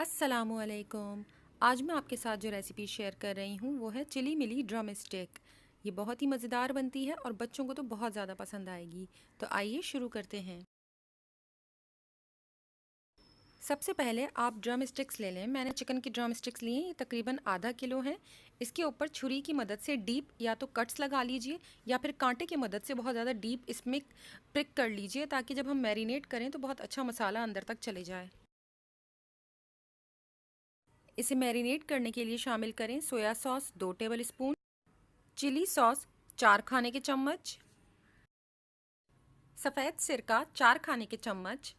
अस्सलामुअलैकुम। आज मैं आपके साथ जो रेसिपी शेयर कर रही हूँ वो है चिली मिली ड्रम स्टिक। ये बहुत ही मज़ेदार बनती है और बच्चों को तो बहुत ज़्यादा पसंद आएगी। तो आइए शुरू करते हैं। सबसे पहले आप ड्रम स्टिक्स ले लें। मैंने चिकन की ड्रम स्टिक्स लिए हैं, ये तकरीबन आधा किलो हैं। इसके ऊपर छुरी की मदद से डीप या तो कट्स लगा लीजिए या फिर कांटे की मदद से बहुत ज़्यादा डीप इसमें प्रिक कर लीजिए, ताकि जब हम मैरिनेट करें तो बहुत अच्छा मसाला अंदर तक चले जाए। इसे मैरिनेट करने के लिए शामिल करें soya sauce 2 tablespoon, chilli sauce 4 खाने के चम्मच, सफ़ेद सिरका 4 खाने के चम्मच,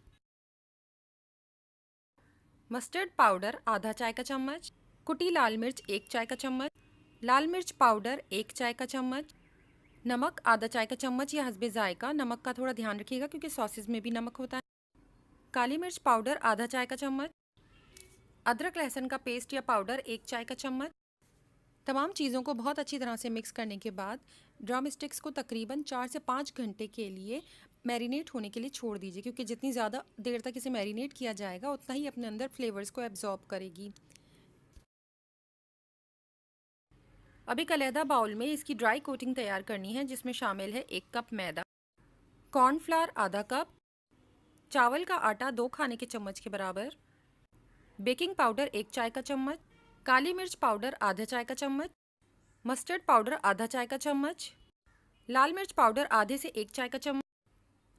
मस्टर्ड पाउडर आधा चाय का चम्मच, कुटी लाल मिर्च 1 चाय का चम्मच, लाल मिर्च पाउडर 1 चाय का चम्मच, नमक आधा चाय का चम्मच या हस्बे जायका। नमक का थोड़ा ध्यान रखिएगा क्योंकि सॉसेज में भी नमक होता है। काली मिर्च पाउडर आधा चाय का चम्मच, अदरक लहसुन का पेस्ट या पाउडर 1 चाय का चम्मच। तमाम चीज़ों को बहुत अच्छी तरह से मिक्स करने के बाद ड्रम स्टिक्स को तकरीबन 4 से 5 घंटे के लिए मैरिनेट होने के लिए छोड़ दीजिए, क्योंकि जितनी ज़्यादा देर तक इसे मैरिनेट किया जाएगा उतना ही अपने अंदर फ्लेवर्स को एब्जॉर्ब करेगी। अब एक अलहदा बाउल में इसकी ड्राई कोटिंग तैयार करनी है, जिसमें शामिल है 1 कप मैदा, कॉर्नफ्लावर आधा कप, चावल का आटा 2 खाने के चम्मच के बराबर, बेकिंग पाउडर 1 चाय का चम्मच, काली मिर्च पाउडर आधा चाय का चम्मच, मस्टर्ड पाउडर आधा चाय का चम्मच, लाल मिर्च पाउडर आधे से 1 चाय का चम्मच,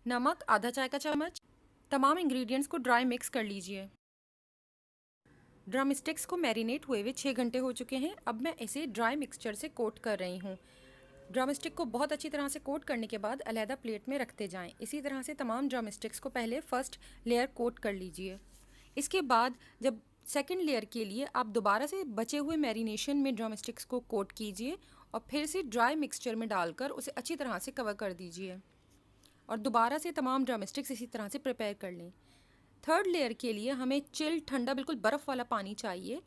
नमक आधा चाय का चम्मच। तमाम इंग्रेडिएंट्स को ड्राई मिक्स कर लीजिए। ड्रम स्टिक्स को मैरिनेट हुए 6 घंटे हो चुके हैं। अब मैं इसे ड्राई मिक्सचर से कोट कर रही हूँ। ड्रम स्टिक को बहुत अच्छी तरह से कोट करने के बाद अलहदा प्लेट में रखते जाएं। इसी तरह से तमाम ड्रम स्टिक्स को पहले फर्स्ट लेयर कोट कर लीजिए। इसके बाद जब सेकंड लेयर के लिए आप दोबारा से बचे हुए मैरिनेशन में ड्रम स्टिक्स को कोट कीजिए और फिर से ड्राई मिक्सचर में डालकर उसे अच्छी तरह से कवर कर दीजिए और दोबारा से तमाम ड्रम स्टिक्स इसी तरह से प्रिपेयर कर लें। थर्ड लेयर के लिए हमें चिल ठंडा बिल्कुल बर्फ़ वाला पानी चाहिए।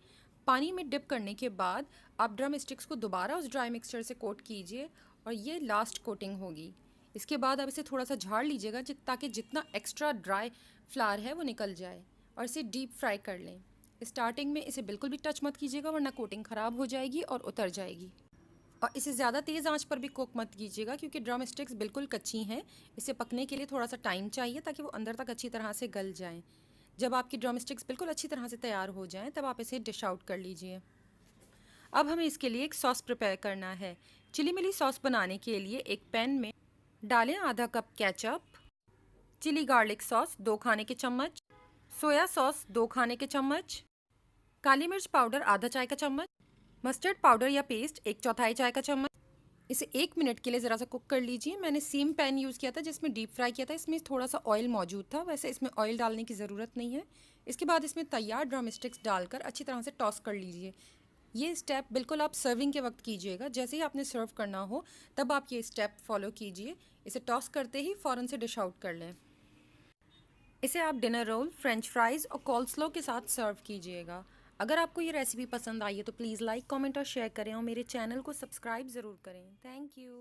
पानी में डिप करने के बाद आप ड्रम स्टिक्स को दोबारा उस ड्राई मिक्सचर से कोट कीजिए और ये लास्ट कोटिंग होगी। इसके बाद आप इसे थोड़ा सा झाड़ लीजिएगा ताकि जितना एक्स्ट्रा ड्राई फ्लावर है वो निकल जाए, और इसे डीप फ्राई कर लें। स्टार्टिंग में इसे बिल्कुल भी टच मत कीजिएगा, वरना कोटिंग ख़राब हो जाएगी और उतर जाएगी। और इसे ज़्यादा तेज़ आंच पर भी कुक मत कीजिएगा, क्योंकि ड्रम स्टिक्स बिल्कुल कच्ची हैं। इसे पकने के लिए थोड़ा सा टाइम चाहिए ताकि वो अंदर तक अच्छी तरह से गल जाएं। जब आपकी ड्रम स्टिक्स बिल्कुल अच्छी तरह से तैयार हो जाएं तब आप इसे डिश आउट कर लीजिए। अब हमें इसके लिए एक सॉस प्रिपेयर करना है। चिली मिली सॉस बनाने के लिए एक पैन में डालें आधा cup ketchup, chilli garlic sauce 2 खाने के चम्मच, सोया सॉस 2 खाने के चम्मच, काली मिर्च पाउडर आधा चाय का चम्मच, मस्टर्ड पाउडर या पेस्ट 1/4 चाय का चम्मच। इसे 1 मिनट के लिए ज़रा सा कुक कर लीजिए। मैंने सेम पैन यूज़ किया था जिसमें डीप फ्राई किया था, इसमें थोड़ा सा ऑयल मौजूद था, वैसे इसमें ऑयल डालने की ज़रूरत नहीं है। इसके बाद इसमें तैयार ड्रम स्टिक्स डालकर अच्छी तरह से टॉस कर लीजिए। ये स्टेप बिल्कुल आप सर्विंग के वक्त कीजिएगा। जैसे ही आपने सर्व करना हो तब आप ये स्टेप फॉलो कीजिए। इसे टॉस करते ही फ़ौरन से डिश आउट कर लें। इसे आप डिनर रोल, फ्रेंच फ्राइज़ और कोल्स्लो के साथ सर्व कीजिएगा। अगर आपको ये रेसिपी पसंद आई है तो प्लीज़ लाइक, कमेंट और शेयर करें और मेरे चैनल को सब्सक्राइब ज़रूर करें। Thank you.